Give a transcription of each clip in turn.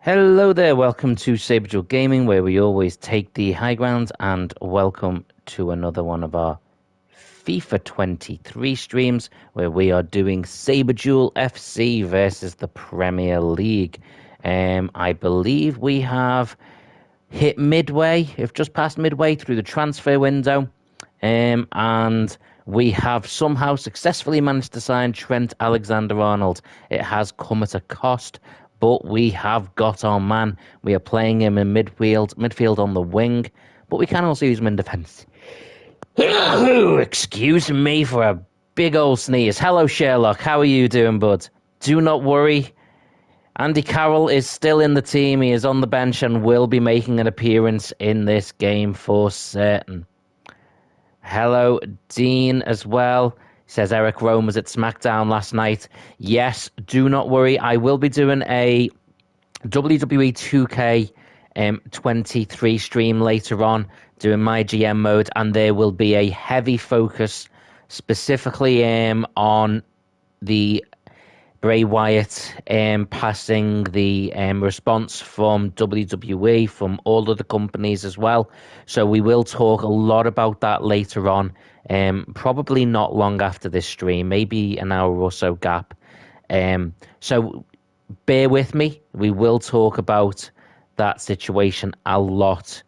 Hello there, welcome to Saberduel Gaming, where we always take the high ground, and welcome to another one of our FIFA 23 streams, where we are doing Saberduel FC versus the Premier League. I believe we have hit midway, if just past midway through the transfer window, and we have somehow successfully managed to sign Trent Alexander-Arnold. It has come at a cost, but we have got our man. We are playing him in midfield on the wing, but we can also use him in defence. Excuse me for a big old sneeze. Hello, Sherlock. How are you doing, bud? Do not worry. Andy Carroll is still in the team. He is on the bench and will be making an appearance in this game for certain. Hello, Dean, as well. He says Eric Rome was at SmackDown last night. Yes, do not worry. I will be doing a WWE 2K23 stream later on, doing my GM mode, and there will be a heavy focus specifically on the Bray Wyatt passing the response from WWE, from all of the companies as well. So we will talk a lot about that later on. Probably not long after this stream, maybe an hour or so gap. So bear with me. We will talk about that situation a lot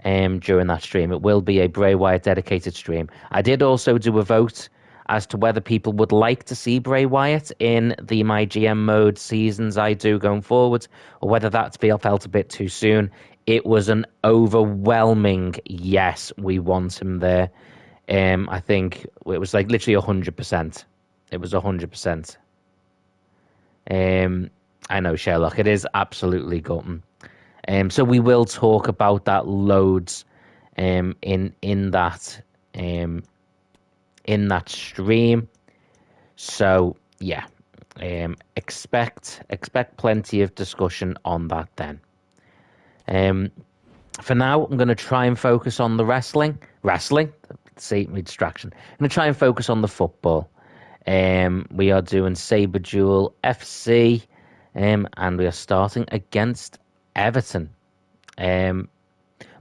during that stream. It will be a Bray Wyatt dedicated stream. I did also do a vote as to whether people would like to see Bray Wyatt in the My GM mode seasons I do going forward, or whether that felt a bit too soon. It was an overwhelming yes, we want him there. I think it was like literally 100%. It was 100%. I know, Sherlock, it is absolutely gutting. So we will talk about that loads in that stream. So yeah, expect plenty of discussion on that then. For now, I'm going to try and focus on the wrestling. See, my distraction. I'm going to try and focus on the football. We are doing Saberduel FC, and we are starting against Everton. But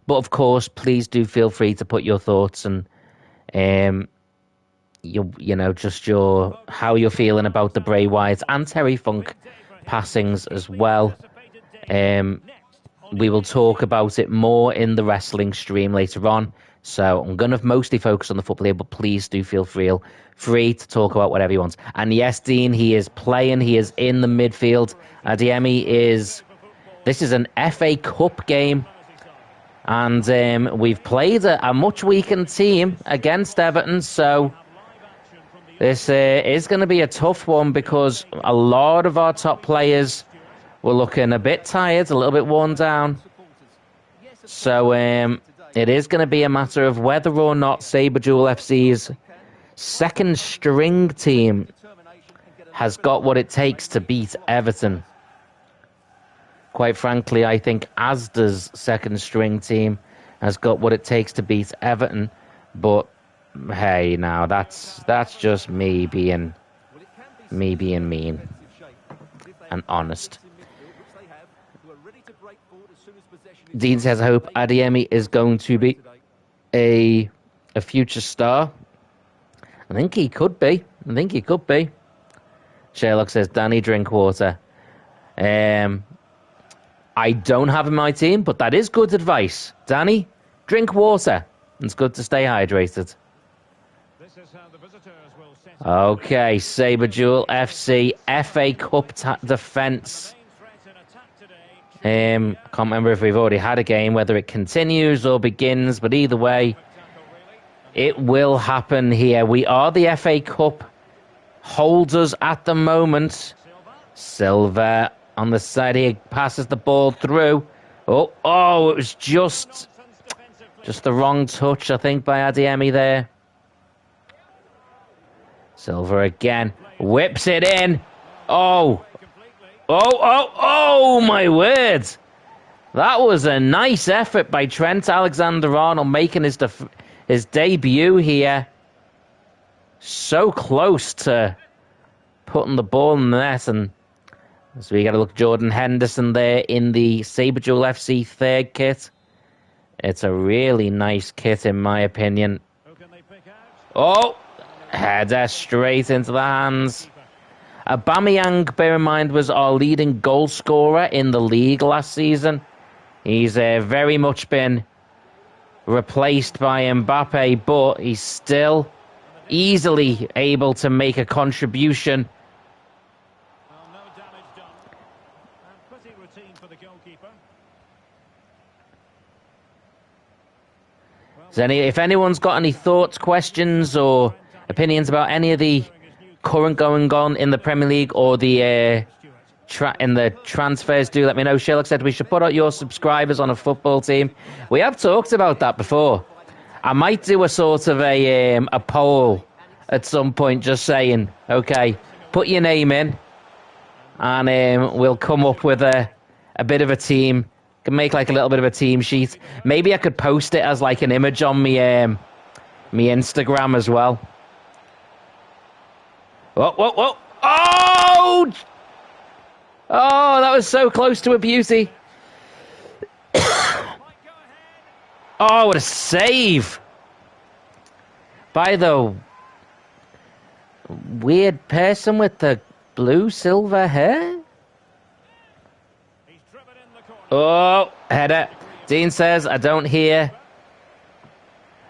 of course, please do feel free to put your thoughts and just how you're feeling about the Bray Wyatt and Terry Funk passings as well. We will talk about it more in the wrestling stream later on. So I'm going to mostly focus on the football here, but please do feel free to talk about whatever you want. And yes, Dean, he is playing. He is in the midfield. Adeyemi this is an FA Cup game. And we've played a much weakened team against Everton. So this is going to be a tough one, because a lot of our top players were looking a bit tired, a little bit worn down. So it is going to be a matter of whether or not Saberduel FC's second string team has got what it takes to beat Everton. Quite frankly, I think Asda's second string team has got what it takes to beat Everton. But hey, now that's just me being mean and honest. Dean says, I hope Adeyemi is going to be a future star. I think he could be. Sherlock says, Danny, drink water. I don't have in my team, but that is good advice. Danny, drink water. It's good to stay hydrated. Okay, Saberduel FC, FA Cup defence. Can't remember if we've already had a game, whether it continues or begins, but either way, it will happen here. We are the FA Cup holders at the moment. Silva on the side here passes the ball through. Oh, it was just the wrong touch, I think, by Adeyemi there. Silva again whips it in. Oh, my word. That was a nice effort by Trent Alexander-Arnold, making his debut here. So close to putting the ball in the net, and So we got to look Jordan Henderson there in the Saberduel FC third kit. It's a really nice kit, in my opinion. Oh, header straight into the hands. Aubameyang, bear in mind, was our leading goal scorer in the league last season. He's very much been replaced by Mbappe, but he's still easily able to make a contribution. No damage done. And pretty routine for the goalkeeper. If anyone's got any thoughts, questions, or opinions about any of the current going on in the Premier League or the in the transfers, do let me know. Sherlock said we should put out your subscribers on a football team. We have talked about that before. I might do a sort of a poll at some point, just saying, okay, put your name in, and we'll come up with a bit of a team. Can make like a little bit of a team sheet. Maybe I could post it as like an image on me Instagram as well. Whoa, whoa, whoa! Oh! Oh, that was so close to a beauty. Oh, what a save! By the weird person with the blue silver hair. Oh, header. Dean says, I don't hear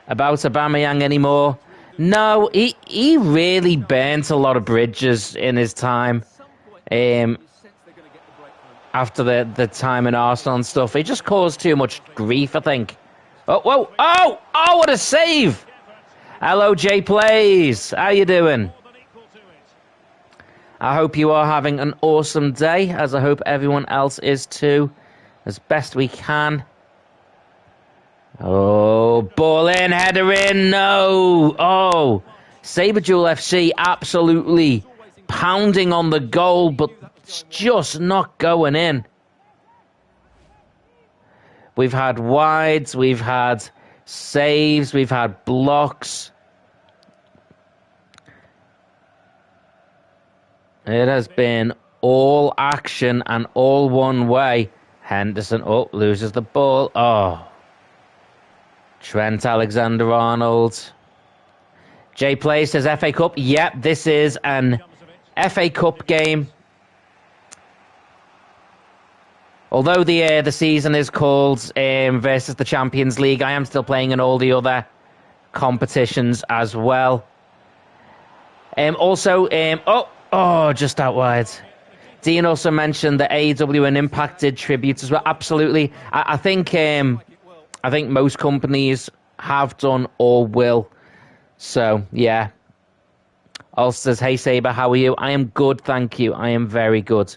about Aubameyang anymore. No, he really burnt a lot of bridges in his time. After the time in Arsenal and stuff. He just caused too much grief, I think. Oh, whoa. Oh, what a save. Hello, Jay Plays. How you doing? I hope you are having an awesome day, as I hope everyone else is too. As best we can. Oh, ball in, header in, no! Oh, Saberduel FC absolutely pounding on the goal, but it's just not going in. We've had wides, we've had saves, we've had blocks. It has been all action and all one way. Henderson, loses the ball. Oh. Trent Alexander-Arnold. Jay Play says FA Cup. Yep, this is an FA Cup game. Although the season is called versus the Champions League, I am still playing in all the other competitions as well. Just out wide. Dean also mentioned that AEW and Impact did tributes as well. Absolutely. I think most companies have done or will. So, yeah. Also says, hey, Saber, how are you? I am good, thank you. I am very good.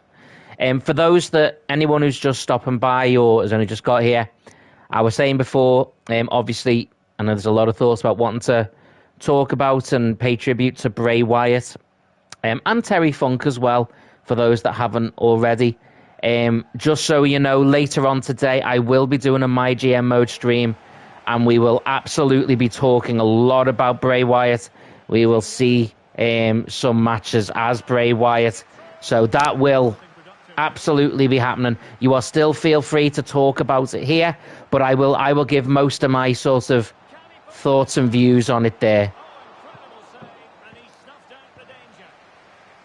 For anyone who's just stopping by or has only just got here, I was saying before, obviously, I know there's a lot of thoughts about wanting to talk about and pay tribute to Bray Wyatt and Terry Funk as well, for those that haven't already. Just so you know, later on today, I will be doing a My GM Mode stream, and we will absolutely be talking a lot about Bray Wyatt. We will see some matches as Bray Wyatt. So that will absolutely be happening. You are still feel free to talk about it here, but I will give most of my sort of thoughts and views on it there.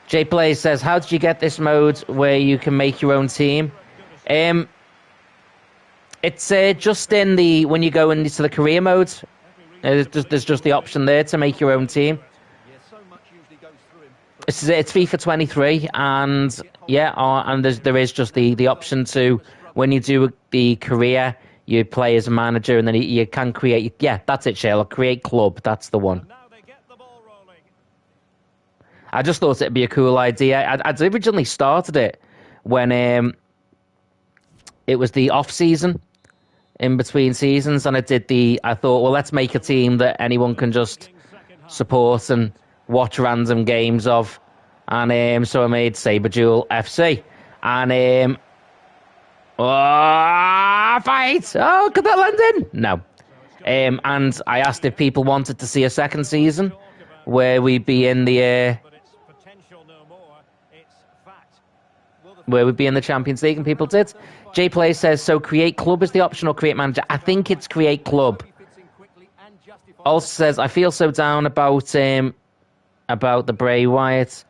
Jay Blaze says, how did you get this mode where you can make your own team? It's just in when you go into the career mode. There's just the option there to make your own team. It's FIFA 23, and and there is just the option to, when you do the career, you play as a manager, and then you can create. Yeah, that's it, Sherlock. Create club. That's the one. I just thought it'd be a cool idea. I'd originally started it when it was the off season, in between seasons, and I thought, well, let's make a team that anyone can just support and watch random games of, and so I made Saberduel FC, and fight! Oh, could that land in? No. And I asked if people wanted to see a second season where we'd be in the where we'd be in the Champions League, and people did. J Play says, so create club is the option or create manager? I think it's create club. Also says, I feel so down about the Bray Wyatt.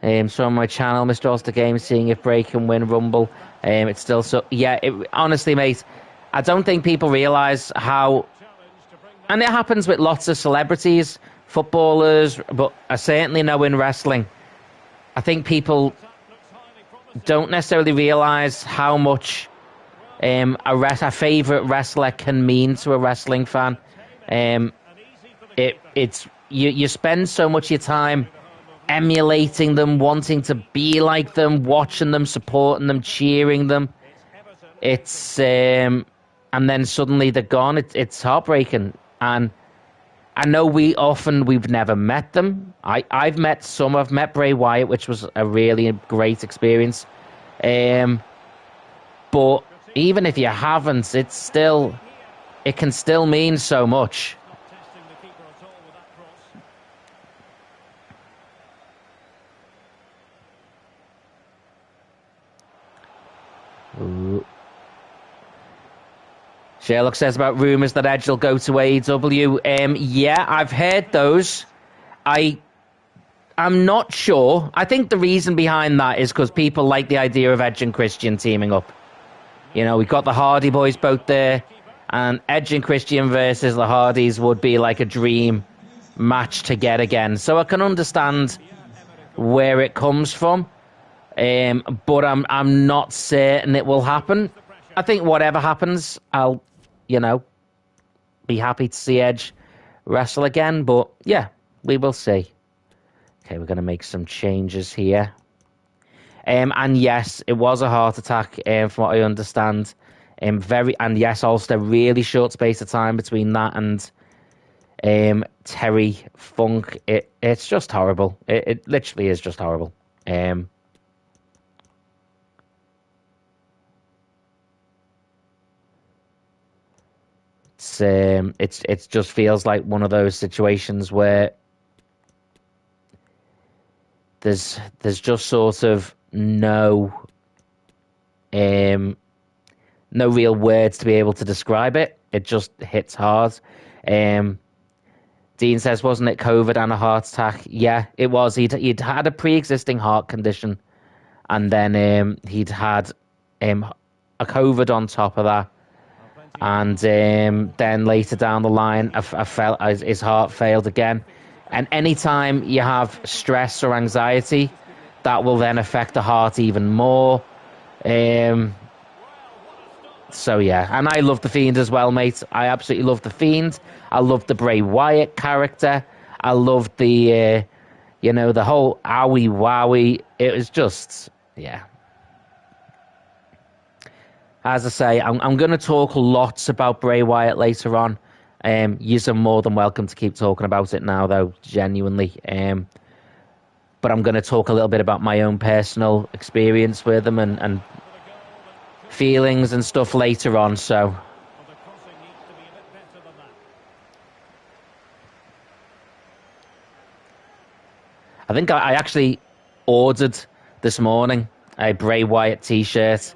So on my channel, Mr. Ulster Games, seeing if Bray can win Rumble. It's still so... Yeah, honestly, mate, I don't think people realise how... And it happens with lots of celebrities, footballers, but I certainly know in wrestling. I think people don't necessarily realise how much a favourite wrestler can mean to a wrestling fan. You spend so much of your time emulating them, wanting to be like them, watching them, supporting them, cheering them. It's and then suddenly they're gone. It's heartbreaking. And I know we've never met them. I've met some. I've met Bray Wyatt, which was a really great experience. But even if you haven't, it can still mean so much. Ooh. Sherlock says about rumours that Edge will go to AEW. Yeah, I've heard those. I'm not sure. I think the reason behind that is because people like the idea of Edge and Christian teaming up. You know, we've got the Hardy Boys both there, and Edge and Christian versus the Hardys would be like a dream match to get again. So I can understand where it comes from. But I'm not certain it will happen. I think whatever happens, I'll, be happy to see Edge wrestle again. But yeah, we will see. Okay, we're going to make some changes here. And yes, it was a heart attack, from what I understand. And yes, also a really short space of time between that and Terry Funk. It's just horrible. It literally is just horrible. It just feels like one of those situations where there's just sort of no real words to be able to describe it. It just hits hard. Dean says, wasn't it COVID and a heart attack? Yeah, it was. He'd had a pre-existing heart condition, and then he'd had a COVID on top of that. And then later down the line, his heart failed again. And anytime you have stress or anxiety, that will then affect the heart even more. So yeah, and I love The Fiend as well, mate. I absolutely love The Fiend. I love the Bray Wyatt character. I love the, the whole owie wowie. It was just, yeah. As I say, I'm going to talk lots about Bray Wyatt later on. You're more than welcome to keep talking about it now, though, genuinely. But I'm going to talk a little bit about my own personal experience with him and feelings and stuff later on, so... I think I actually ordered this morning a Bray Wyatt t-shirt.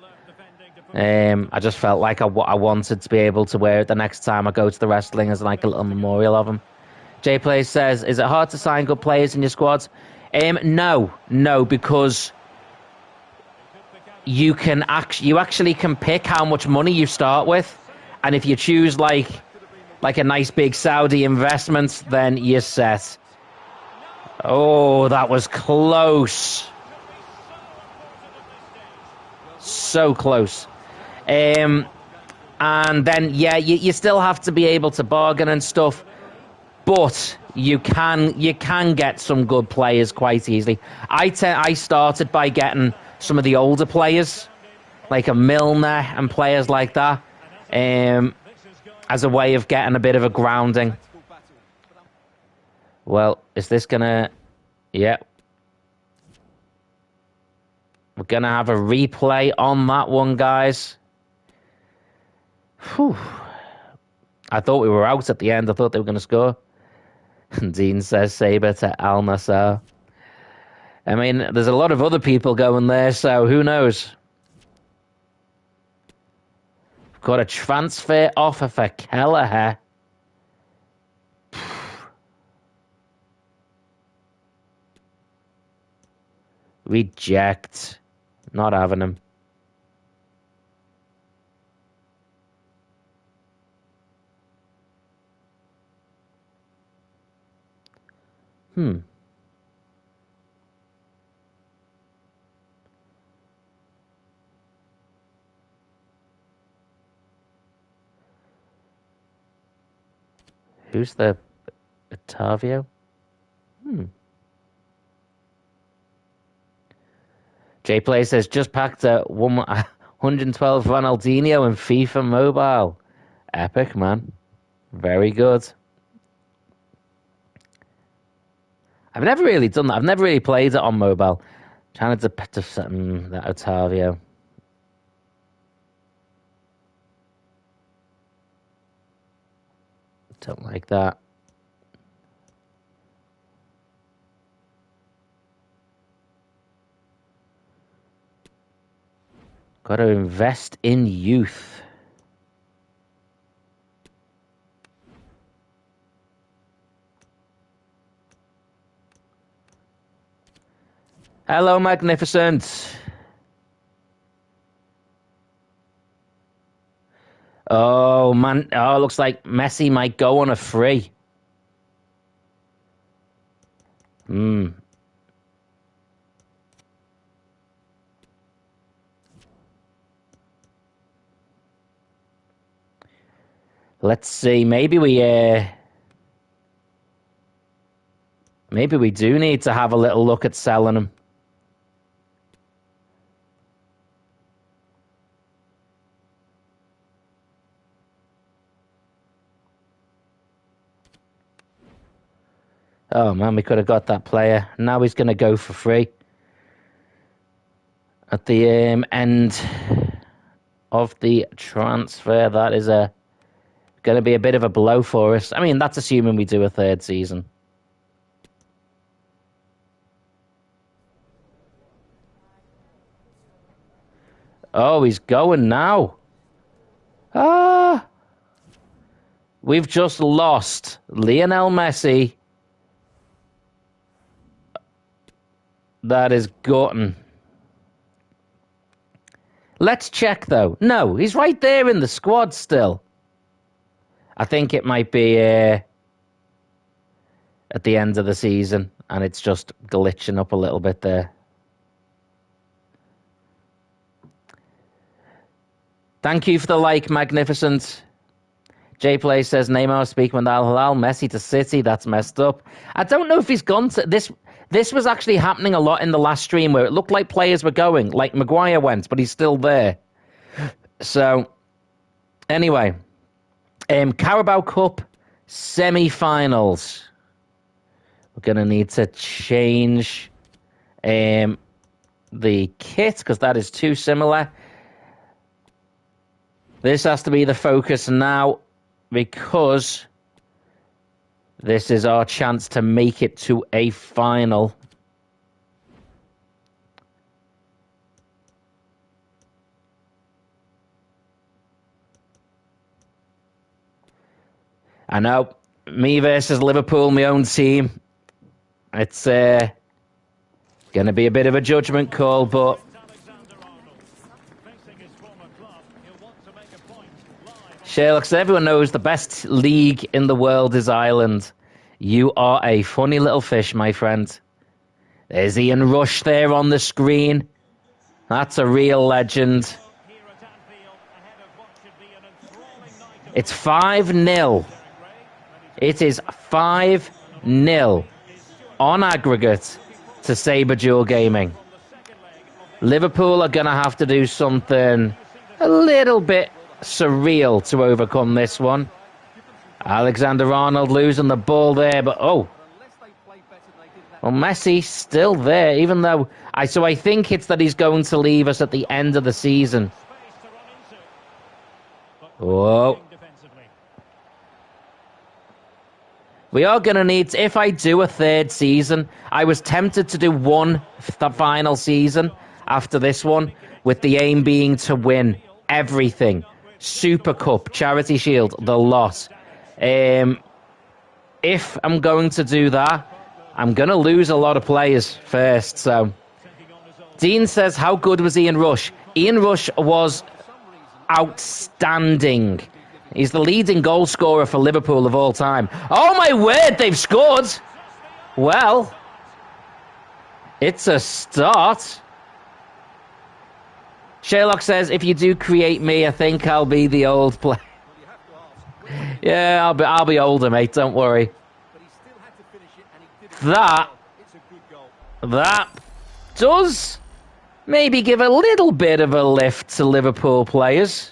I just felt like I wanted to be able to wear it the next time I go to the wrestling as like a little memorial of him. J Play says, is it hard to sign good players in your squads? No, because you actually can pick how much money you start with, and if you choose like a nice big Saudi investment, then you're set. Oh, that was close. So close. And then, yeah, you still have to be able to bargain and stuff, but you can get some good players quite easily. I started by getting some of the older players, like a Milner and players like that, as a way of getting a bit of a grounding. Well, is this gonna... Yeah. We're gonna have a replay on that one, guys. Whew. I thought we were out at the end. I thought they were going to score. And Dean says Saber to Al Nassr. I mean, there's a lot of other people going there, so who knows? We've got a transfer offer for Kelleher. Reject. Not having him. Who's the Otavio? J-Play says, just packed a 112 Ronaldinho in FIFA Mobile. Epic, man. Very good. I've never really done that. I've never really played it on mobile. Trying to that Otavio. Don't like that. Got to invest in youth. Hello, Magnificent. Oh, man. Oh, looks like Messi might go on a free. Let's see. Maybe we do need to have a little look at selling him. Oh, man, we could have got that player. Now he's going to go for free. At the end of the transfer, that is going to be a bit of a blow for us. I mean, that's assuming we do a third season. Oh, he's going now. Ah! We've just lost Lionel Messi. That is gutting. Let's check, though. No, he's right there in the squad still. I think it might be at the end of the season, and it's just glitching up a little bit there. Thank you for the like, Magnificent. J-Play says, Neymar speaking with Al Hilal, Messi to City, that's messed up. I don't know if he's gone to... This was actually happening a lot in the last stream where it looked like players were going, like Maguire went, but he's still there. So, anyway, Carabao Cup semi-finals. We're going to need to change the kit because that is too similar. This has to be the focus now because this is our chance to make it to a final. I know, me versus Liverpool, my own team. It's going to be a bit of a judgment call, but... Sherlock says, everyone knows the best league in the world is Ireland. You are a funny little fish, my friend. There's Ian Rush there on the screen. That's a real legend. It's 5-0. It is 5-0 on aggregate to Saberduel Gaming. Liverpool are going to have to do something a little bit surreal to overcome this one. Alexander-Arnold losing the ball there, but well, Messi still there, even though I think it's that he's going to leave us at the end of the season. Whoa. We are going to need, if I do a third season, I was tempted to do one final season after this one, with the aim being to win everything. Super Cup, Charity Shield, the lot. If I'm going to do that, I'm going to lose a lot of players first. So, Dean says, how good was Ian Rush? Ian Rush was outstanding. He's the leading goal scorer for Liverpool of all time. Oh my word, they've scored! Well, it's a start. Sherlock says, if you do create me, I think I'll be the old player. Yeah, I'll be older, mate, don't worry. That does maybe give a little bit of a lift to Liverpool players.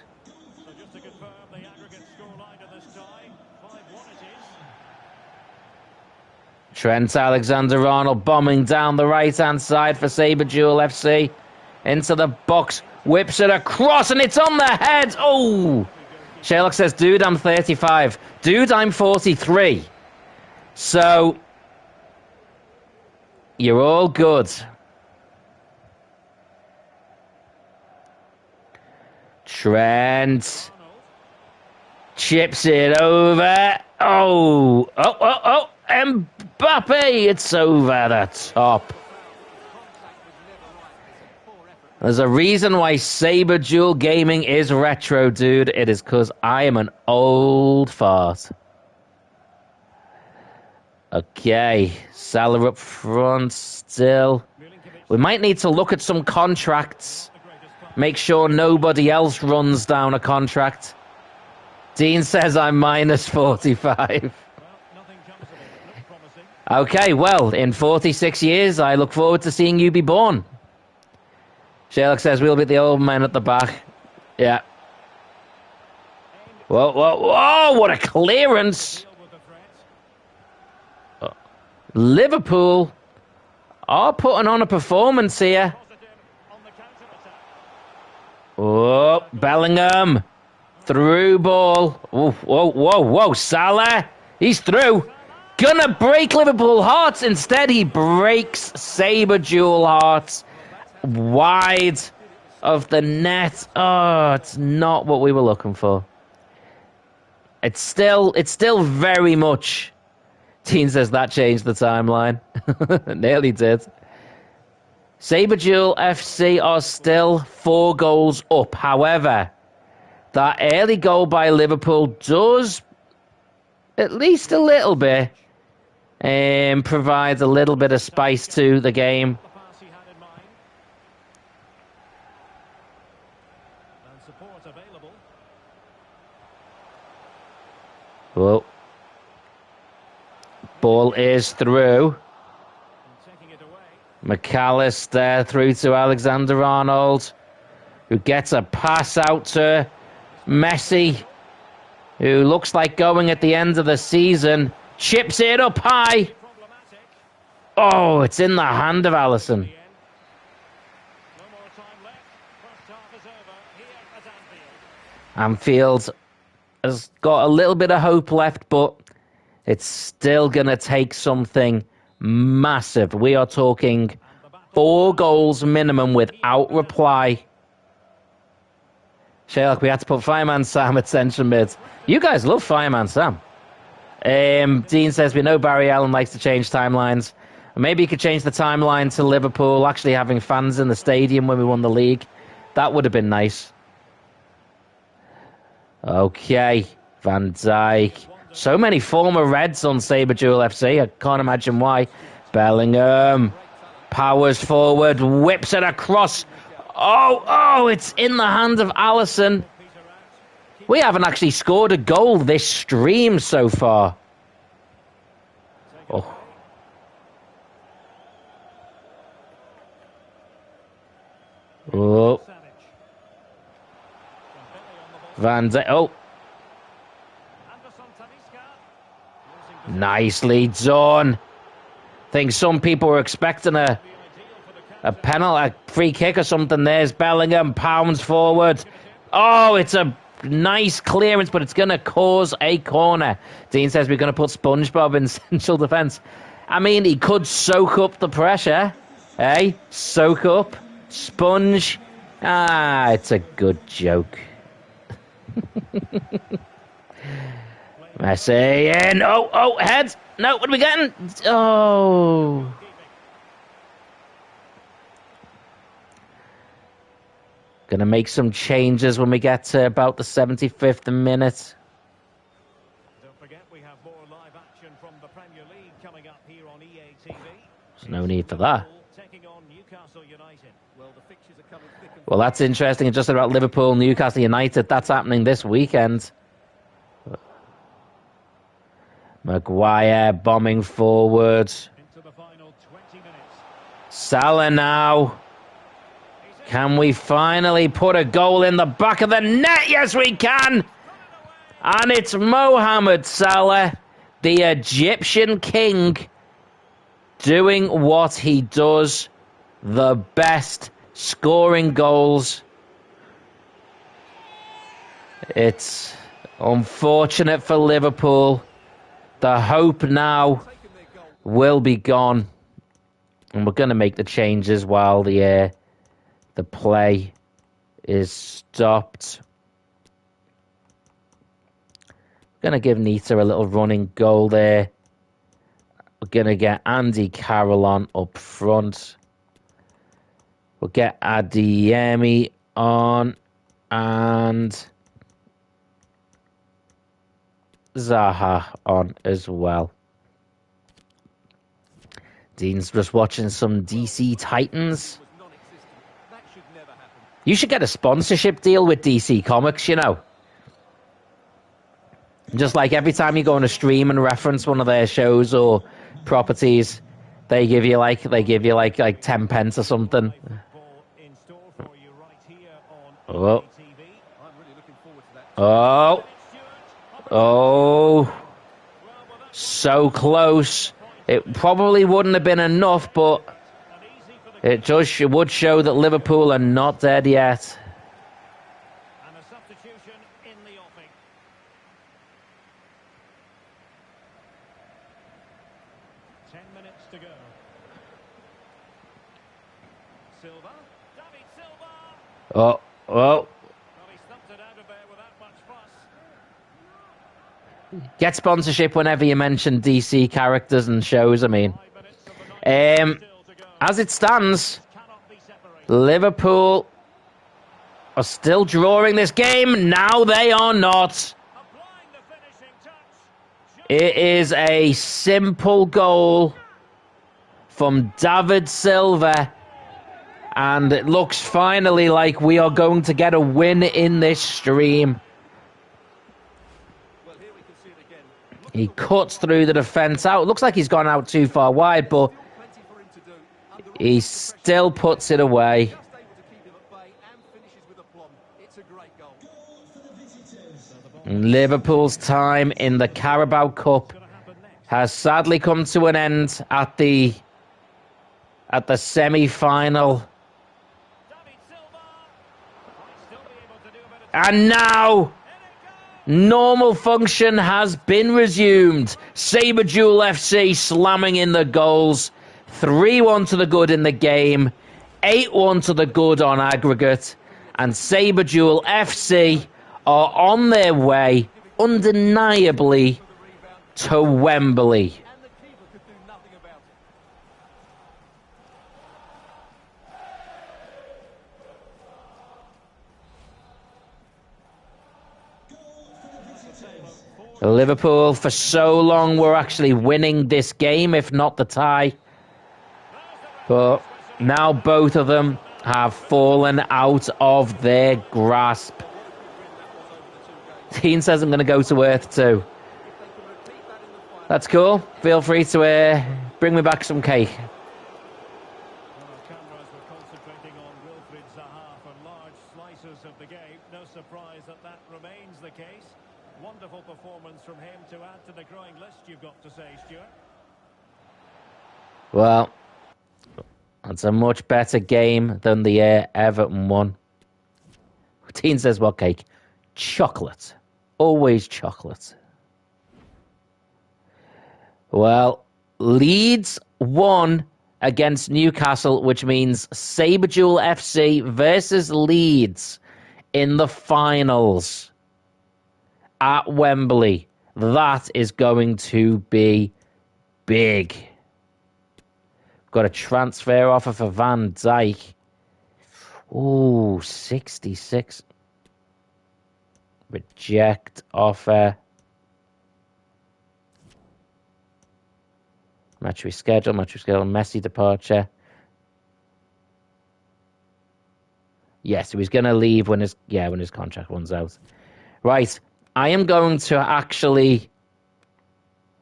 Trent Alexander-Arnold bombing down the right-hand side for Saberduel FC. Into the box, whips it across, and it's on the head. Oh! Sherlock says, dude, I'm 35. Dude, I'm 43. So, you're all good. Trent chips it over. Oh! Mbappe, it's over the top. There's a reason why Saberduel Gaming is retro, dude. It is because I am an old fart. Okay, Salah up front still. We might need to look at some contracts. Make sure nobody else runs down a contract. Dean says I'm minus 45. Okay, well, in 46 years, I look forward to seeing you be born. Sherlock says we'll be the old man at the back. Yeah. Whoa, whoa, whoa, what a clearance. Liverpool are putting on a performance here. Oh, Bellingham. Through ball. Whoa, whoa, whoa, whoa. Salah. He's through. Gonna break Liverpool hearts. Instead, he breaks Saberduel hearts wide of the net. Oh, it's not what we were looking for. It's still very much. Dean says that changed the timeline. Nearly did. Saberduel FC are still 4 goals up. However, that early goal by Liverpool does, at least a little bit, provide a little bit of spice to the game. Well, ball is through. McAllister through to Alexander-Arnold, who gets a pass out to Messi, who looks like going at the end of the season. Chips it up high. Oh, it's in the hand of Alisson. Anfield has got a little bit of hope left, but it's still going to take something massive. We are talking 4 goals minimum without reply. Sherlock, we had to put Fireman Sam at centre mid. You guys love Fireman Sam. Dean says, we know Barry Allen likes to change timelines. Maybe he could change the timeline to Liverpool actually having fans in the stadium when we won the league. That would have been nice. Okay, Van Dijk. So many former Reds on Saberduel FC. I can't imagine why. Bellingham powers forward, whips it across. Oh, it's in the hand of Alisson. We haven't actually scored a goal this stream so far. Oh. Oh. Van Dijk. Oh. Nicely done. I think some people were expecting a penalty, a free kick or something. There's Bellingham, pounds forward. Oh, it's a Nice clearance, but it's going to cause a corner. Dean says we're going to put SpongeBob in central defence. I mean, he could soak up the pressure. Hey, soak up. Sponge. Ah, it's a good joke. Messi in. Oh, heads. No, what are we getting? Oh. Gonna make some changes when we get to about the 75th minute. Don't forget we have more live action from the Premier League coming up here on EA TV. There's no need for that. Taking on Newcastle United. Well, the fixtures are coming thick and Well, that's interesting. And just about Liverpool, Newcastle United, that's happening this weekend. Maguire bombing forward. into the final 20 minutes. Salah now. Can we finally put a goal in the back of the net? Yes, we can. And it's Mohamed Salah, the Egyptian king, doing what he does the best, scoring goals. It's unfortunate for Liverpool. The hope now will be gone. And we're going to make the changes while the play is stopped. Going to give Nita a little running goal there. We're going to get Andy Carroll on up front. We'll get Adeyemi on and Zaha on as well. Dean's just watching some DC Titans. You should get a sponsorship deal with DC Comics, you know. Just like every time you go on a stream and reference one of their shows or properties, they give you like 10 pence or something. Oh. Oh. So close. It probably wouldn't have been enough, but it would show that Liverpool are not dead yet. And a substitution in the offing. Ten minutes to go. Silva. David Silva. Oh. Well, he stumped it out of there without much fuss. Get sponsorship whenever you mention DC characters and shows, I mean. 5 minutes of the 90 minutes still to go. As it stands, Cannot be separated. Liverpool are still drawing this game. Now they are not. Applying the finishing touch. It is a simple goal from David Silva. And it looks finally like we are going to get a win in this stream. Well, here we can see it again. He cuts through the defence out. It looks like he's gone out too far wide, but Plenty for him to do. Under he still puts it away. just able to keep him at bay and finishes with aplomb. It's a great goal. Liverpool's time in the Carabao Cup has sadly come to an end at the semi-final. David Silva. Might still be able to do a bit of And now, normal function has been resumed. Saberduel FC slamming in the goals. 3-1 to the good in the game. 8-1 to the good on aggregate. And Saberduel FC are on their way, undeniably, to Wembley. and the keeper could do nothing about it. Liverpool, for so long, were actually winning this game, if not the tie. But now both of them have fallen out of their grasp. Dean says I'm going to go to Earth too. That's cool. Feel free to bring me back some cake. Cameras were concentrating on Wilfried Zaha for large slices of the game. No surprise that that remains the case. Wonderful performance from him to add to the growing list, you've got to say, Stuart. Well, that's a much better game than the Everton one. Dean says, what cake? Chocolate. Always chocolate. Well, Leeds won against Newcastle, which means Saberduel FC versus Leeds in the finals at Wembley. That is going to be big. Got a transfer offer for Van Dijk. Ooh, 66. Reject offer. Match reschedule, Messi departure. Yes, so he's going to leave when his contract runs out. Right, I am going to actually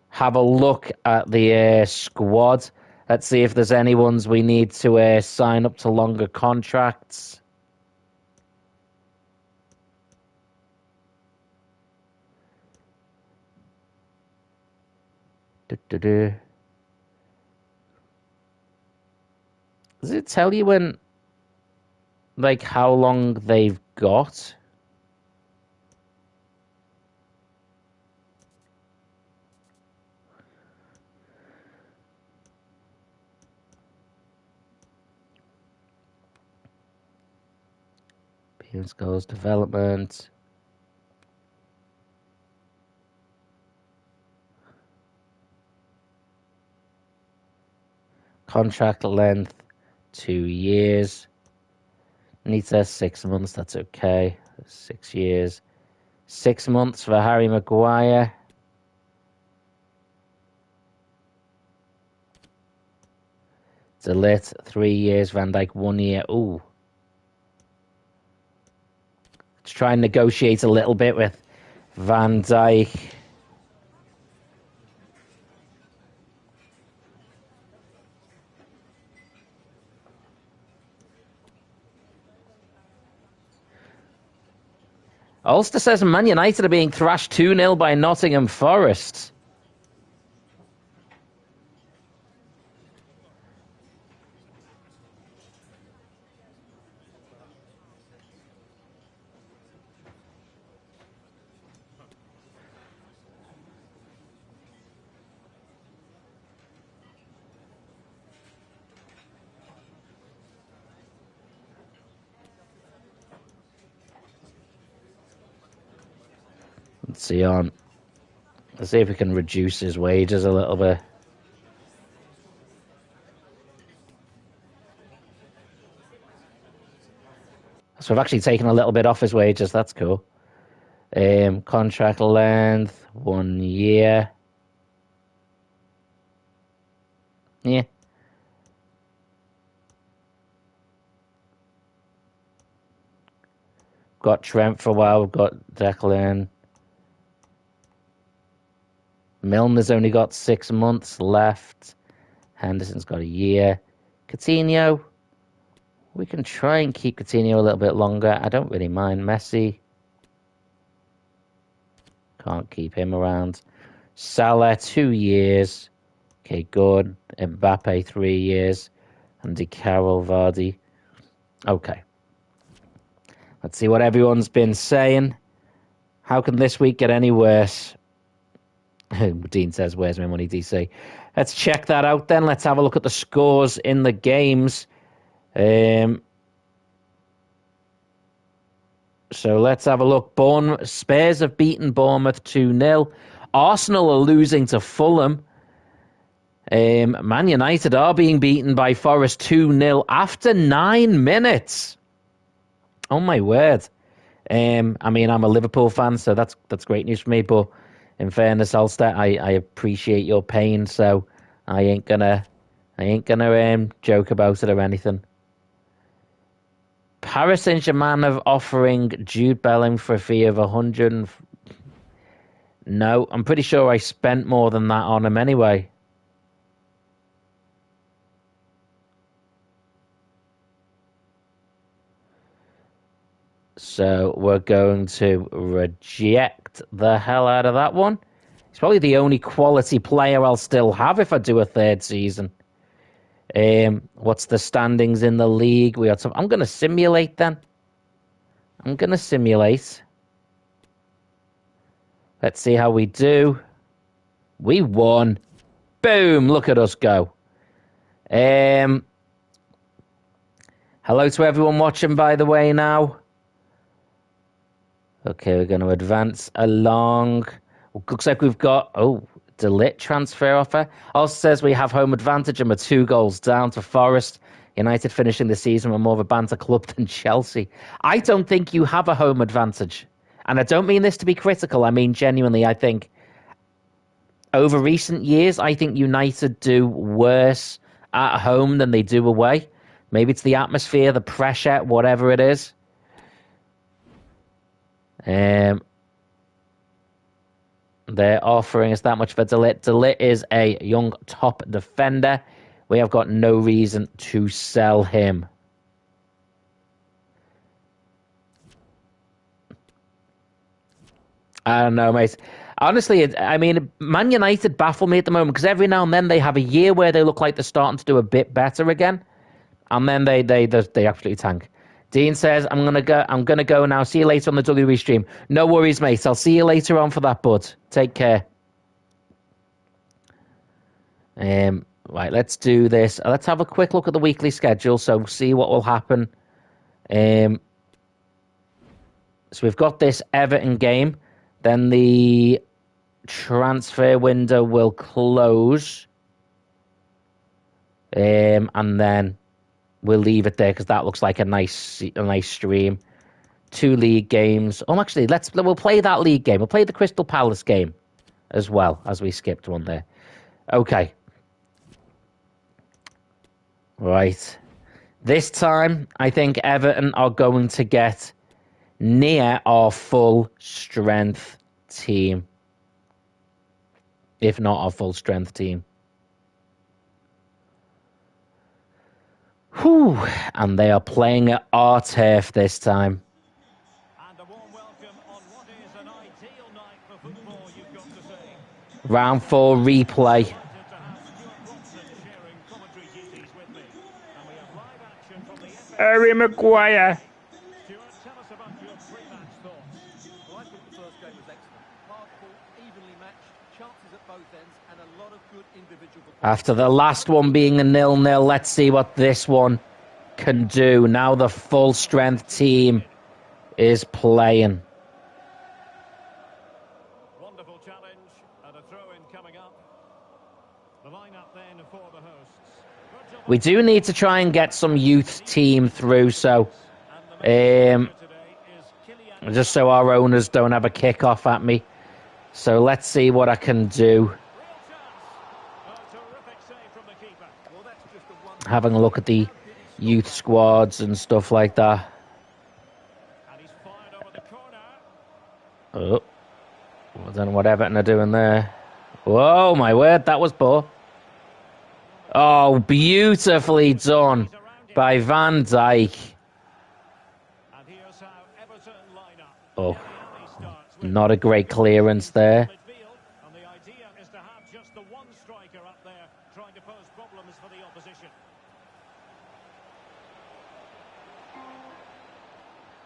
have a look at the squad. Let's see if there's any ones we need to sign up to longer contracts. Does it tell you when, like, how long they've got? Appearance goals, development. Contract length, 2 years. Nita, 6 months, that's okay. 6 years. 6 months for Harry Maguire. Delit, 3 years. Van Dijk, 1 year. Ooh. Let's try and negotiate a little bit with Van Dijk. Ulster says Man United are being thrashed 2-0 by Nottingham Forest. Let's see let's see if we can reduce his wages a little bit. So we've actually taken a little bit off his wages. That's cool. Contract length, 1 year. Yeah. Got Trent for a while. We've got Declan. Milner's only got 6 months left. Henderson's got a year. Coutinho. We can try and keep Coutinho a little bit longer. I don't really mind. Messi. Can't keep him around. Salah, 2 years. Okay, good. Mbappe, 3 years. Andy Carroll, Vardy. Okay. Let's see what everyone's been saying. How can this week get any worse? Dean says, where's my money, DC? Let's check that out then. Let's have a look at the scores in the games. So let's have a look. Spurs have beaten Bournemouth 2-0. Arsenal are losing to Fulham. Man United are being beaten by Forest 2-0 after 9 minutes. Oh my word. I mean, I'm a Liverpool fan, so that's great news for me, but in fairness, Ulster, I appreciate your pain, so I ain't gonna joke about it or anything. Paris Saint-Germain are offering Jude Bellingham for a fee of 100. No, I'm pretty sure I spent more than that on him anyway. So we're going to reject the hell out of that one. He's probably the only quality player I'll still have if I do a third season. What's the standings in the league? I'm going to simulate then. I'm going to simulate. Let's see how we do. We won. Boom. Look at us go. Hello to everyone watching, by the way, now. Okay, we're going to advance along. Looks like we've got... Oh, Delit transfer offer. Also says we have home advantage and we're 2 goals down to Forest. United finishing the season with more of a banter club than Chelsea. I don't think you have a home advantage. And I don't mean this to be critical. I mean, genuinely, I think over recent years, I think United do worse at home than they do away. Maybe it's the atmosphere, the pressure, whatever it is. They're offering us that much for Delit. Delit is a young top defender. We have got no reason to sell him. I don't know, mate. Honestly, I mean, Man United baffle me at the moment because every now and then they have a year where they look like they're starting to do a bit better again, and then they absolutely tank. Dean says, I'm gonna go now. See you later on the WWE stream. No worries, mate. I'll see you later on for that, bud. Take care. Right, let's do this. Let's have a quick look at the weekly schedule, so see what will happen. So we've got this Everton game. Then the transfer window will close. And then we'll leave it there because that looks like a nice stream. 2 league games. Oh, actually, we'll play that league game. We'll play the Crystal Palace game as well, as we skipped one there. Okay. Right. This time, I think Everton are going to get near our full strength team. If not our full strength team. Whew. And they are playing at our turf this time. And a warm welcome on what is an ideal night for football, you've got to say. Round 4 replay. Harry Maguire. Stuart, tell us about your pre-match thoughts. Well, I thought the first game was excellent. Hard fought, evenly matched, chances at both ends, and a lot of good individual performances. After the last one being a 0-0, let's see what this one can do. Now the full strength team is playing. Wonderful challenge and a throw-in coming up. The lineup then for the hosts. We do need to try and get some youth team through, so just so our owners don't have a kick off at me. So let's see what I can do. Having a look at the youth squads and stuff like that. Oh, I don't know what Everton are doing there. Whoa, my word, that was poor. Oh, beautifully done by Van Dijk. Oh, not a great clearance there. And the idea is to have just the one striker up there trying to pose problems for the opposition.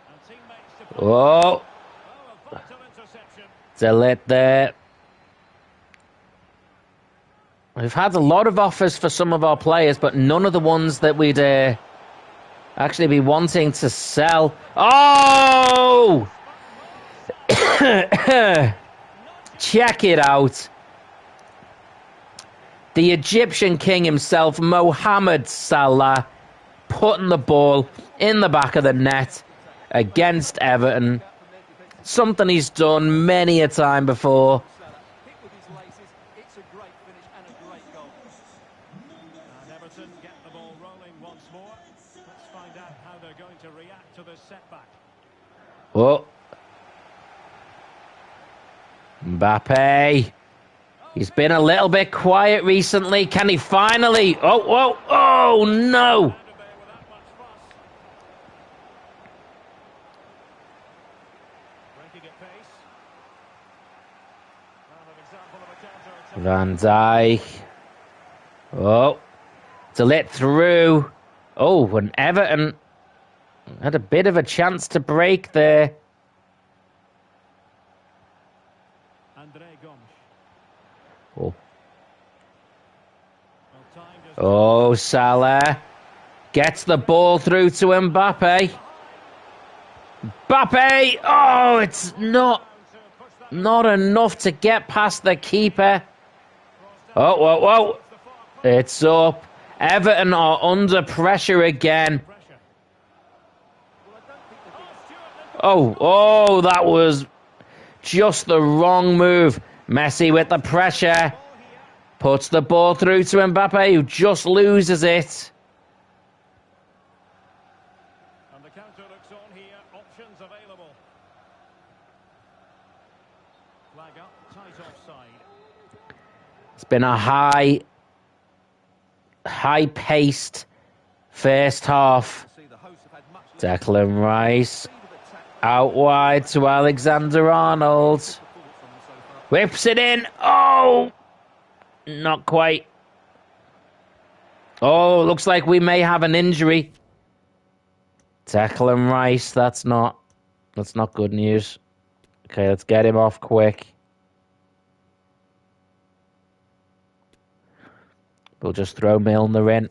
And teammates to Oh, a vital interception. Delit there. We've had a lot of offers for some of our players, but none of the ones that we'd actually be wanting to sell. Oh! Check it out. The Egyptian king himself, Mohamed Salah, putting the ball in the back of the net against Everton. Something he's done many a time before. And Everton get the ball rolling once more. Let's find out how they're going to react to this setback. Oh. Mbappe. He's been a little bit quiet recently. Can he finally? Oh, no. Van Dijk. Oh. To let through. Oh, and Everton had a bit of a chance to break there. Oh, Salah gets the ball through to Mbappe. Mbappe! Oh, it's not enough to get past the keeper. Oh, whoa, whoa. It's up. Everton are under pressure again. Oh, that was just the wrong move. Messi with the pressure. Puts the ball through to Mbappe, who just loses it. And the counter looks on here. Options available. Flag up, tight offside. It's been a high-paced first half. Declan Rice out wide to Alexander-Arnold. Whips it in. Oh! Not quite. Oh, looks like we may have an injury. Declan Rice, that's not good news. Okay, let's get him off quick. We'll just throw Milner in.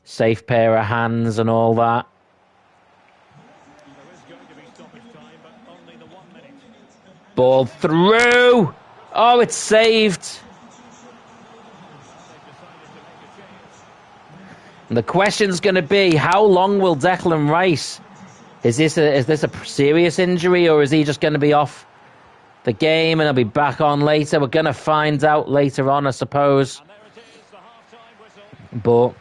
Safe pair of hands and all that. There is going to be stoppage time, but only the 1 minute. Ball through. Oh, it's saved. And the question's going to be, how long will Declan Rice? Is this a serious injury, or is he just going to be off the game and he'll be back on later? We're going to find out later on, I suppose. And there it is, the half-time whistle. But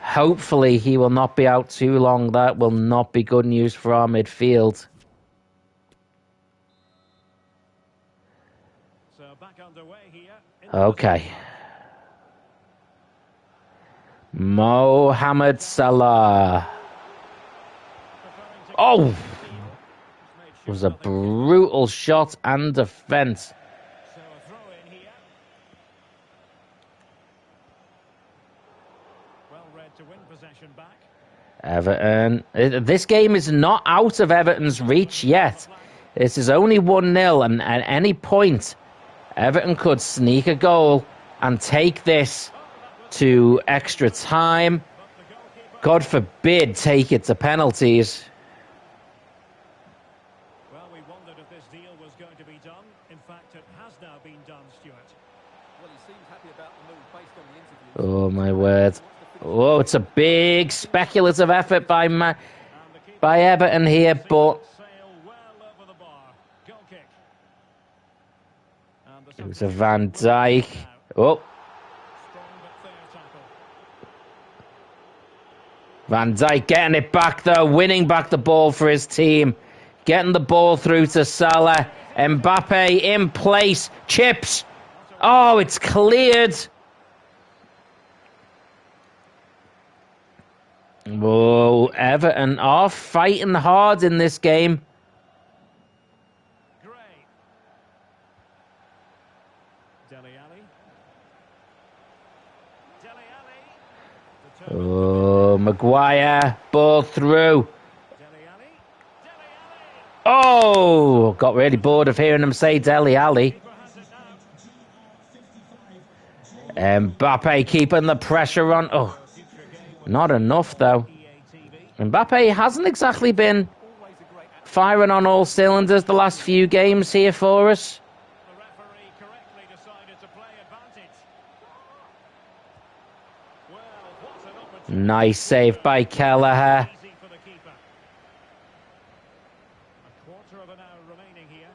hopefully he will not be out too long. That will not be good news for our midfield. So back underway here. Okay. Mohamed Salah. Oh! It was a brutal shot and defence. So a throw in here. Well read to win possession back. Everton. This game is not out of Everton's reach yet. This is only 1-0, and at any point, Everton could sneak a goal and take this to extra time. God forbid take it to penalties. Well, we wondered if this deal was going to be done. In fact, it has now been done, Stuart. Well, he seems happy about the move based on the interview. Oh, my word. Oh, it's a big speculative effort by Everton here, but Sail well over the bar. Goal kick. And the it was a Van Dijk. Oh, strong but fair tackle. Van Dijk getting it back, though, winning back the ball for his team. Getting the ball through to Salah. Mbappe in place. Chips. Oh, it's cleared. Whoa, Everton are fighting hard in this game. Gray. Dele Alli. Dele Alli. Oh, Maguire, ball through. Dele Alli. Dele Alli. Oh, got really bored of hearing him say Dele Alli. Keeper has it now. Mbappe keeping the pressure on. Oh, not enough, though. Mbappe hasn't exactly been firing on all cylinders the last few games here for us. The referee correctly decided to play advantage. Well, what an opportunity. Nice save by Kelleher. Easy for the keeper. A quarter of an hour remaining here.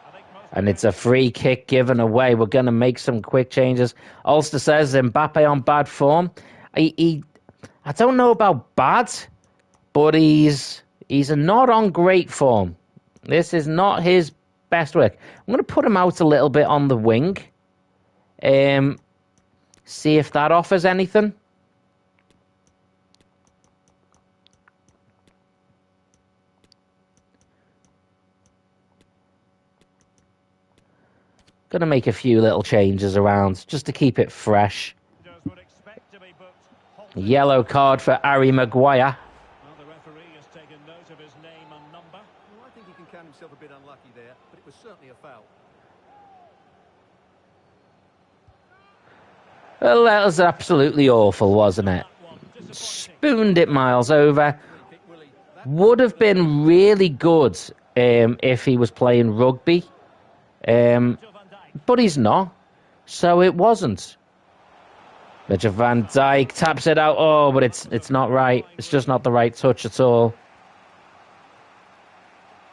I think most And it's a free kick given away. We're going to make some quick changes. Ulster says Mbappe on bad form. I don't know about bad, but he's not on great form. This is not his best work. I'm going to put him out a little bit on the wing. See if that offers anything. Going to make a few little changes around just to keep it fresh. would expect to be booked. Yellow card for Harry Maguire. Well, the referee has taken note of his name and number. Well, I think he can count himself a bit unlucky there, but it was certainly a foul. Well, that was absolutely awful, wasn't it? Spooned it miles over. Would have been really good if he was playing rugby, but he's not, so it wasn't. Virgil van Dijk taps it out. Oh, but it's not right. It's just not the right touch at all.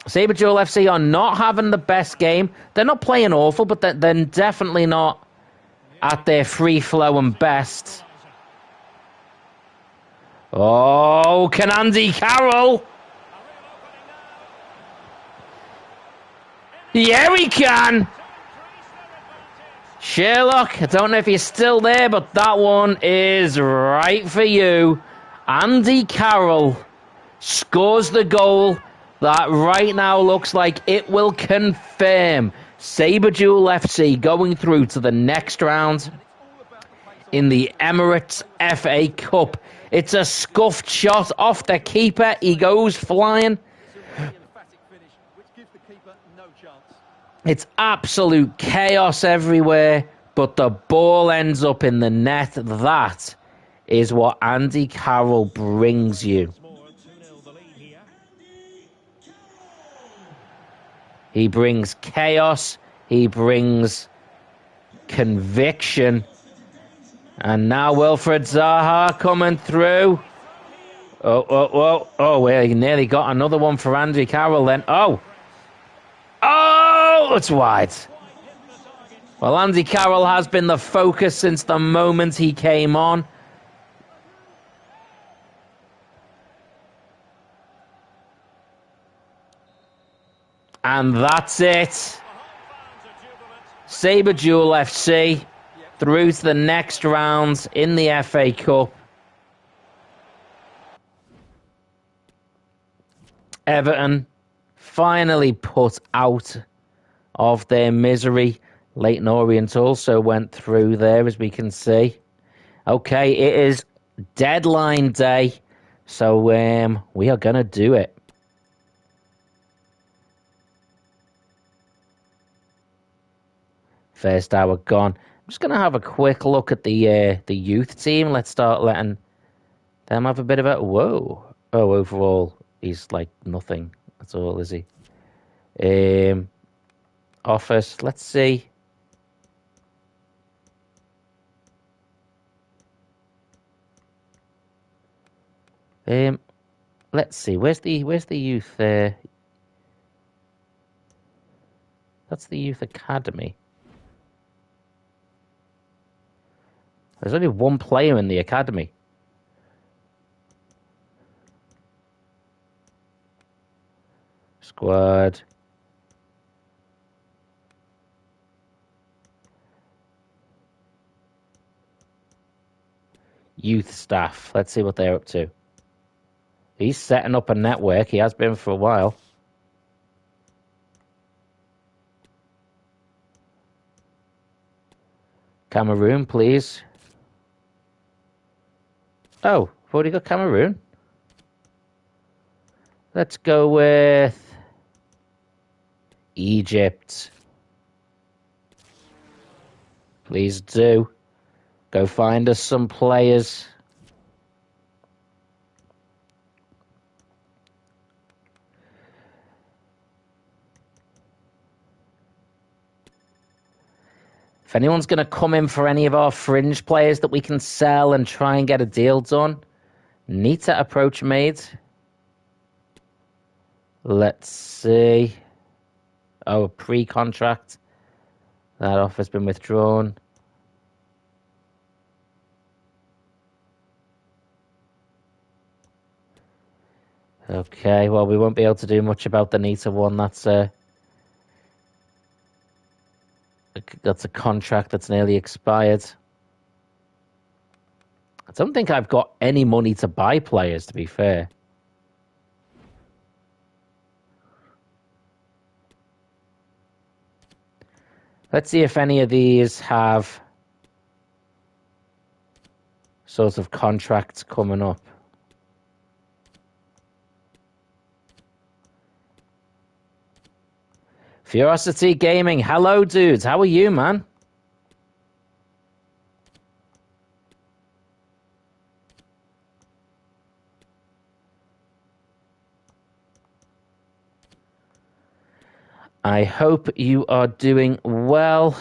Saberduel FC are not having the best game. They're not playing awful, but they're definitely not at their free flow and best. Oh, can Andy Carroll? Yeah, we can. Sherlock, I don't know if you're still there, but that one is right for you. Andy Carroll scores the goal that right now looks like it will confirm Saberduel FC going through to the next round in the Emirates FA Cup. It's a scuffed shot off the keeper. He goes flying. It's absolute chaos everywhere, but the ball ends up in the net. That is what Andy Carroll brings you. He brings chaos. He brings conviction. And now Wilfred Zaha coming through. Oh, well, he nearly got another one for Andy Carroll then. Oh, it's wide. Well, Andy Carroll has been the focus since the moment he came on. And that's it. Saberduel FC through to the next round in the FA Cup. Everton finally put out of their misery. Leyton Orient also went through there, as we can see. Okay, it is deadline day, so we are going to do it. First hour gone. I'm just going to have a quick look at the youth team. Let's start letting them have a bit of a... Whoa. Oh, overall, he's like nothing. That's all, is he? Office. Let's see. Let's see. Where's the youth? That's the youth academy. There's only one player in the academy. Squad. Youth staff. Let's see what they're up to. He's setting up a network. He has been for a while. Cameroon, please. Oh, we've already got Cameroon. Let's go with Egypt. Please do. Go find us some players. If anyone's going to come in for any of our fringe players that we can sell and try and get a deal done, need to approach made. Let's see. Oh, a pre-contract. That offer's been withdrawn. Okay, well, we won't be able to do much about the Nita one. That's a contract that's nearly expired. I don't think I've got any money to buy players, to be fair. Let's see if any of these have sort of contracts coming up. Ferocity Gaming. Hello, dudes. How are you, man? I hope you are doing well.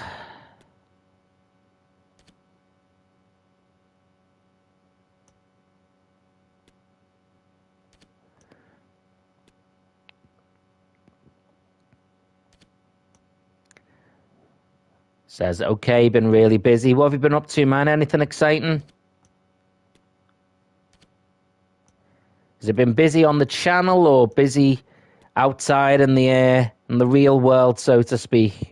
Says, okay, been really busy. What have you been up to, man? Anything exciting? Has it been busy on the channel or busy outside in the real world, so to speak?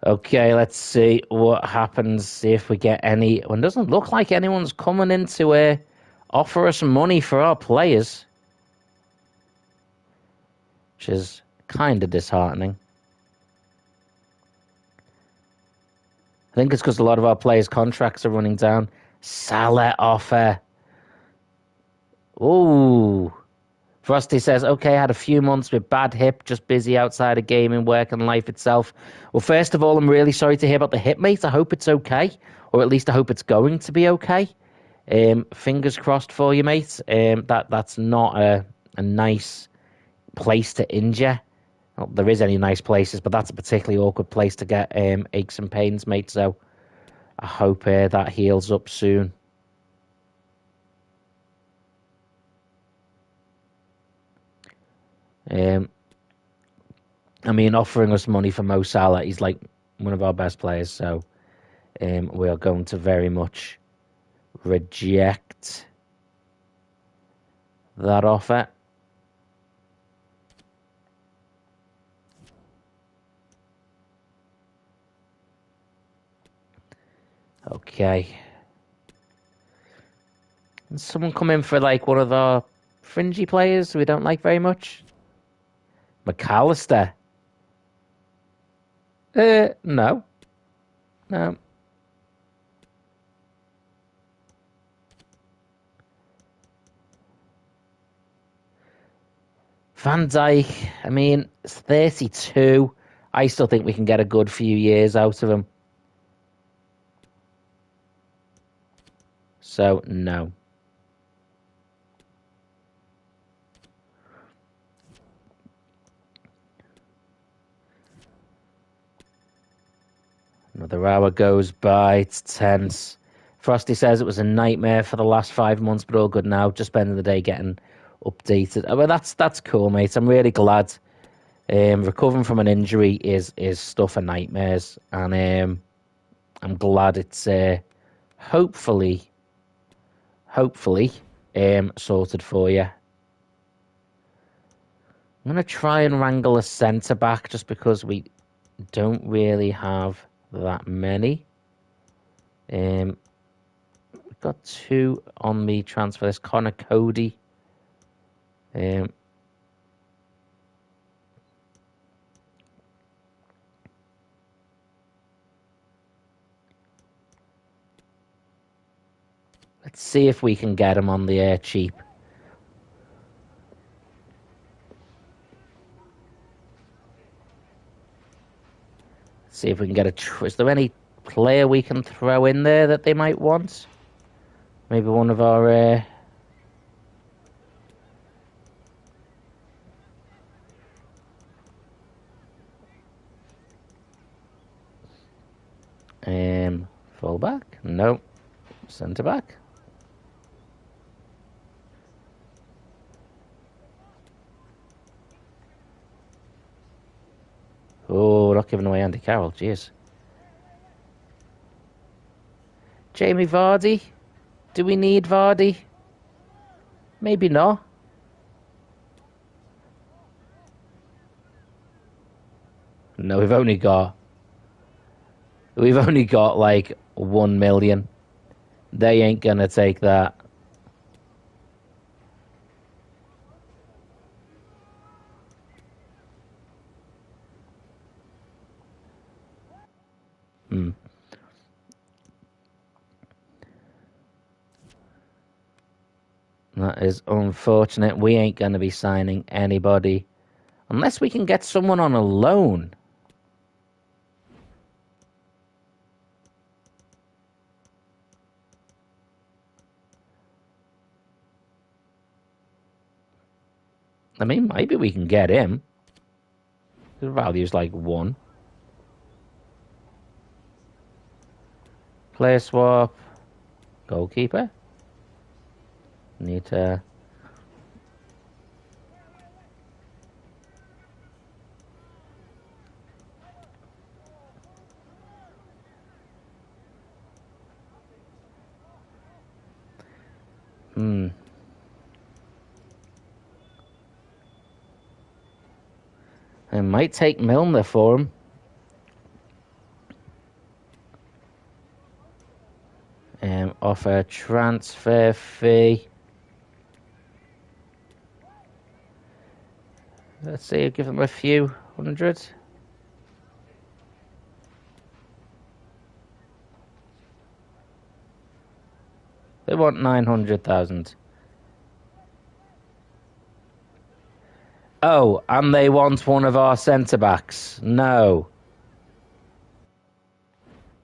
Okay, let's see what happens. See if we get any. Well, it doesn't look like anyone's coming in to offer us money for our players, which is kind of disheartening. I think it's because a lot of our players' contracts are running down. Salah offer. Ooh. Frosty says, okay, I had a few months with bad hip, just busy outside of gaming, work and life itself. Well, first of all, I'm really sorry to hear about the hip, mate. I hope it's okay, or at least I hope it's going to be okay. Fingers crossed for you, mate. That's not a nice place to injure. Well, there is any nice places, but that's a particularly awkward place to get aches and pains, mate. So I hope that heals up soon. I mean, offering us money for Mo Salah, he's like one of our best players, so we are going to very much reject that offer. Okay. Can someone come in for like one of our fringy players we don't like very much? McAllister. No. No. Van Dijk, I mean, it's 32. I still think we can get a good few years out of him. So, no. Another hour goes by. It's tense. Frosty says it was a nightmare for the last 5 months, but all good now. Just spending the day getting updated. Well, that's cool, mate. I'm really glad. Recovering from an injury is stuff of nightmares, and I'm glad it's hopefully sorted for you. I'm gonna try and wrangle a centre back just because we don't really have that many. We've got 2 on the transfer list. Connor Cody. Let's see if we can get him on the air cheap. See if we can get a... Is there any player we can throw in there that they might want? Maybe one of our... fullback? No. Centre back? Oh, we're not giving away Andy Carroll, jeez. Jamie Vardy? Do we need Vardy? Maybe not. No, we've only got like 1 million. They ain't gonna take that. That is unfortunate. We ain't going to be signing anybody unless we can get someone on a loan. I mean, maybe we can get him. The value's like 1. Player swap. Goalkeeper. Need to... I might take Milner for him. Offer transfer fee. Let's see, give them a few hundred. They want 900,000. Oh, and they want one of our centre-backs. No.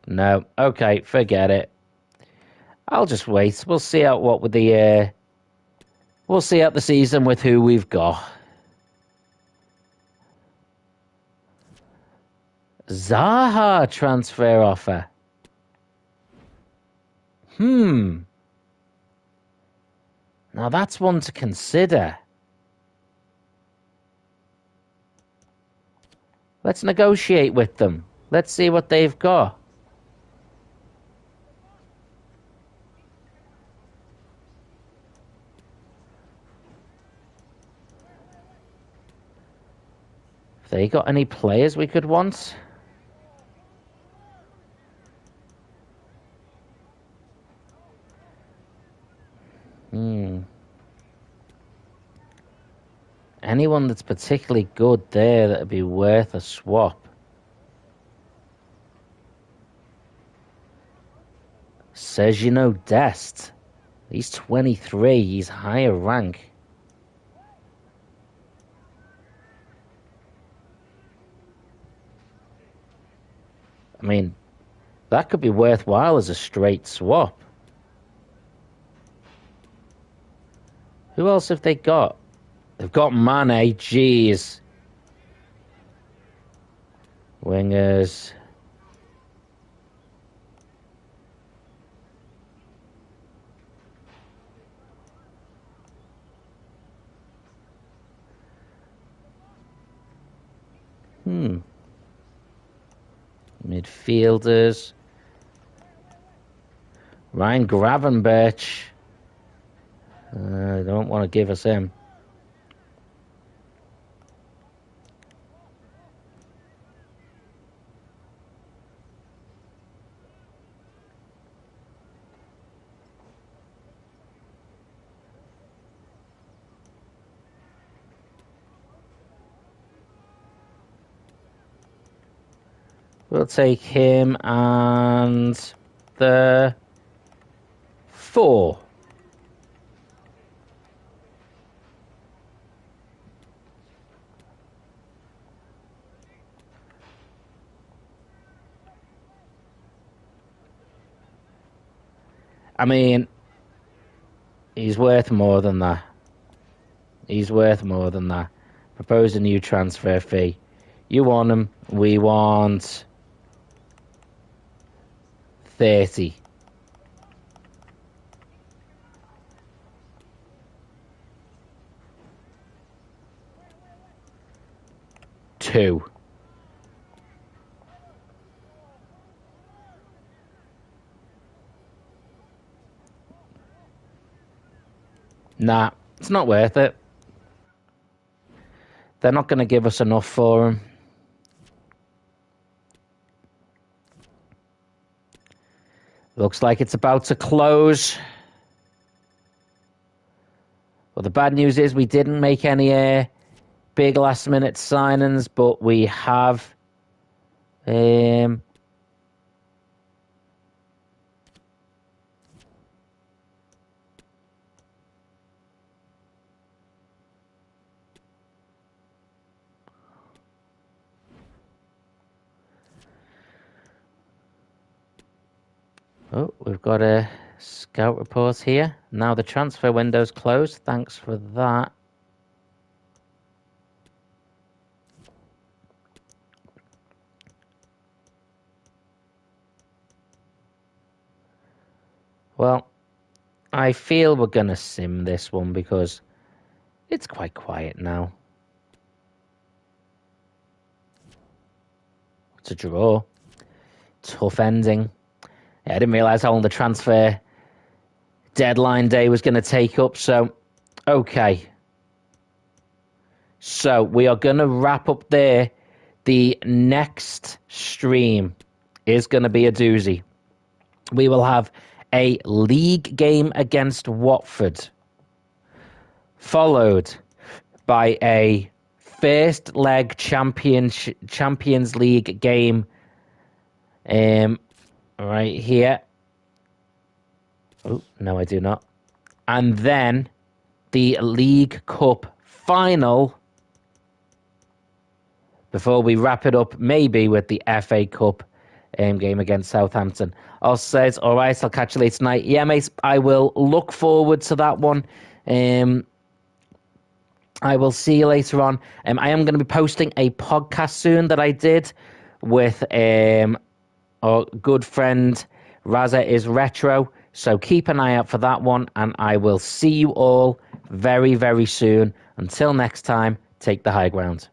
No. Okay, forget it. I'll just wait. We'll see out what with the... we'll see out the season with who we've got. Zaha transfer offer. Now that's one to consider. Let's negotiate with them. Let's see what they've got. Have they got any players we could want? Anyone that's particularly good there that would be worth a swap? Sergio Dest. He's 23. He's higher rank. I mean, that could be worthwhile as a straight swap. Who else have they got? They've got Mane, jeez. Wingers. Midfielders. Ryan Gravenberch. I don't want to give us him. We'll take him and the 4. I mean, he's worth more than that. He's worth more than that. Propose a new transfer fee. You want him, we want 30. Two. Nah, it's not worth it. They're not going to give us enough for him. Looks like it's about to close. Well, the bad news is we didn't make any big last-minute signings, but we have... Oh, we've got a scout report here. Now the transfer window's closed. Thanks for that. Well, I feel we're going to sim this one because it's quite quiet now. It's a draw. Tough ending. Yeah, I didn't realise how long the transfer deadline day was going to take up. So, okay. So, we are going to wrap up there. The next stream is going to be a doozy. We will have a league game against Watford, followed by a first leg Champions League game right here. Oh, no, I do not. And then the League Cup final before we wrap it up, maybe with the FA Cup game against Southampton. All says, all right, I'll catch you later tonight. Yeah, mate, I will look forward to that one. I will see you later on. I am going to be posting a podcast soon that I did with our good friend Raza is Retro. So keep an eye out for that one, and I will see you all very, very soon. Until next time, take the high ground.